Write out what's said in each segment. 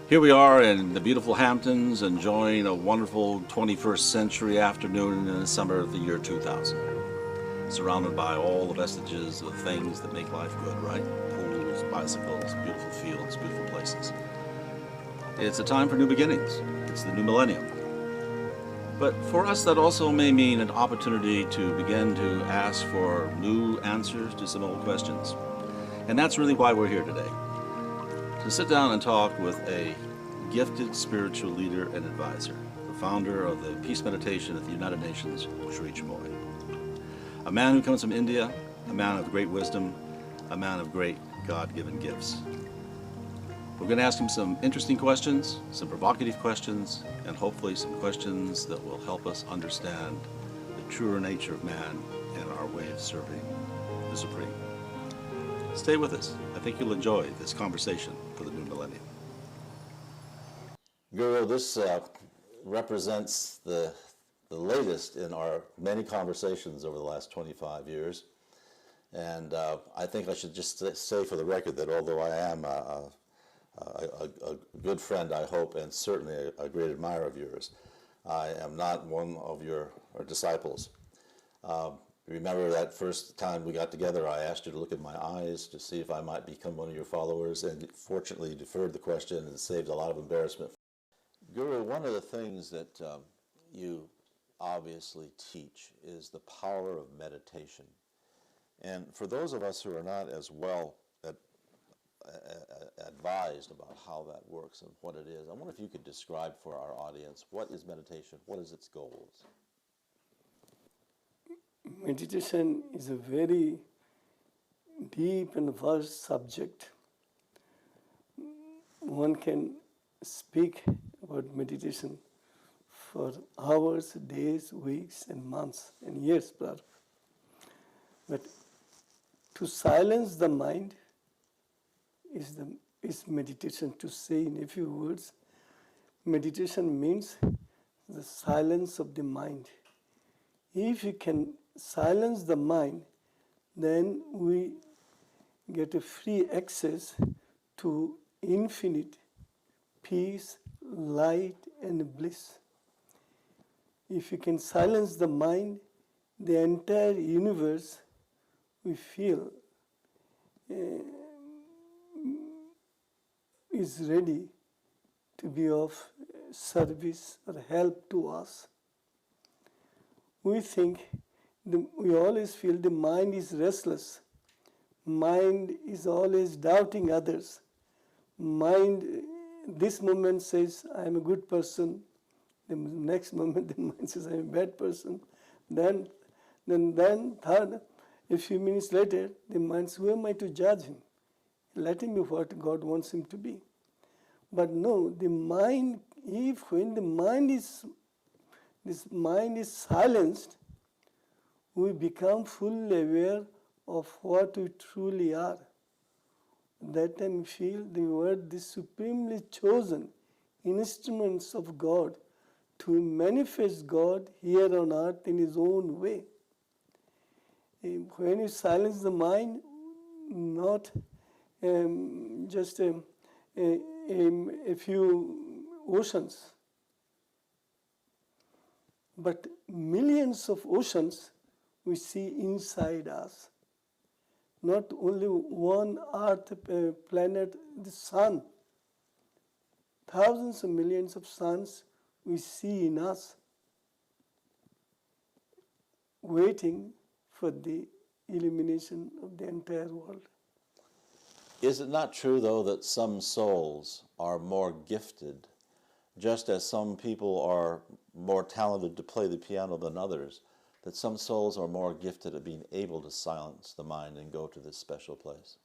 Here we are in the beautiful Hamptons, enjoying a wonderful 21st century afternoon in the summer of the year 2000. Surrounded by all the vestiges of things that make life good, right? Pools, bicycles, beautiful fields, beautiful places. It's a time for new beginnings. It's the new millennium. But for us, that also may mean an opportunity to begin to ask for new answers to some old questions. And that's really why we're here today. To sit down and talk with a gifted spiritual leader and advisor, the founder of the Peace Meditation at the United Nations, Shri Чинмой. A man who comes from India, a man of great wisdom, a man of great God-given gifts. We're going to ask him some interesting questions, some provocative questions, and hopefully some questions that will help us understand the truer nature of man and our way of serving the Supreme. Stay with us. I think you'll enjoy this conversation for the new millennium. Guru, this represents the latest in our many conversations over the last 25 years. And I think I should just say for the record that although I am a good friend, I hope, and certainly a great admirer of yours, I am not one of your disciples. Remember that first time we got together, I asked you to look at my eyes to see if I might become one of your followers, and fortunately you deferred the question and saved a lot of embarrassment. Guru, one of the things that you obviously teach is the power of meditation. And for those of us who are not as well advised about how that works and what it is, I wonder if you could describe for our audience, what is meditation? What is its goals? Meditation is a very deep and vast subject. One can speak about meditation for hours, days, weeks, and months, and years, perhaps. But to silence the mind is meditation. To say in a few words, meditation means the silence of the mind. If you can silence the mind, then we get a free access to infinite peace, light, and bliss. If you can silence the mind, the entire universe, we feel, is ready to be of service or help to us. We think, we always feel the mind is restless. Mind is always doubting others. Mind, this moment says, I am a good person. The next moment, the mind says, I am a bad person. Then third, a few minutes later, the mind says, who am I to judge him? Let him be what God wants him to be. But no, the mind, when this mind is silenced, we become fully aware of what we truly are. That time we feel we are the supremely chosen instruments of God to manifest God here on earth in His own way. When you silence the mind, not just a few oceans, but millions of oceans we see inside us. Not only one earth, planet, the sun. Thousands of millions of suns we see in us, waiting for the illumination of the entire world. Is it not true, though, that some souls are more gifted, just as some people are more talented to play the piano than others, that some souls are more gifted at being able to silence the mind and go to this special place?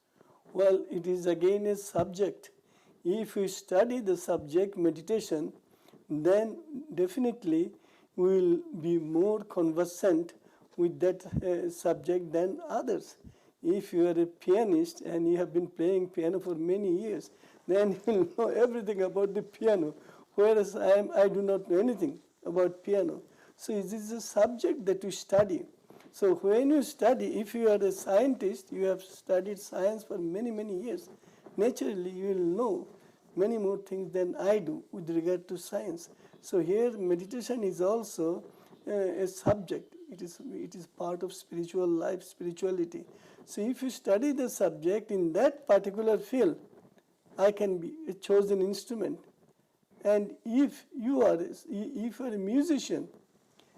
Well, it is again a subject. If we study the subject meditation, then definitely we will be more conversant with that subject than others. If you are a pianist and you have been playing piano for many years, then you will know everything about the piano, whereas I do not know anything about piano. So it is a subject that we study. So when you study, if you are a scientist, you have studied science for many, many years, naturally you will know many more things than I do with regard to science. So here meditation is also a subject. It is part of spiritual life, spirituality. So if you study the subject in that particular field, I can be a chosen instrument. And if you are a musician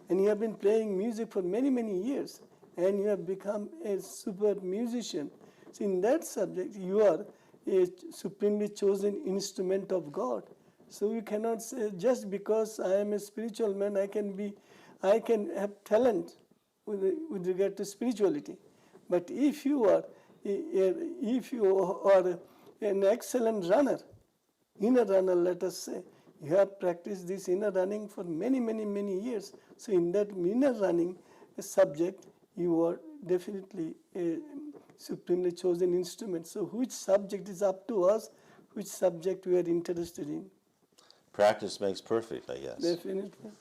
and you have been playing music for many, many years and you have become a super musician, so in that subject you are a supremely chosen instrument of God. So you cannot say just because I am a spiritual man I can have talent with regard to spirituality. But if you are an excellent runner, inner runner, let us say, you have practiced this inner running for many, many, many years. So in that inner running subject, you are definitely a supremely chosen instrument. So which subject is up to us, which subject we are interested in. Practice makes perfect, I guess. Definitely.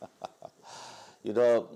You know,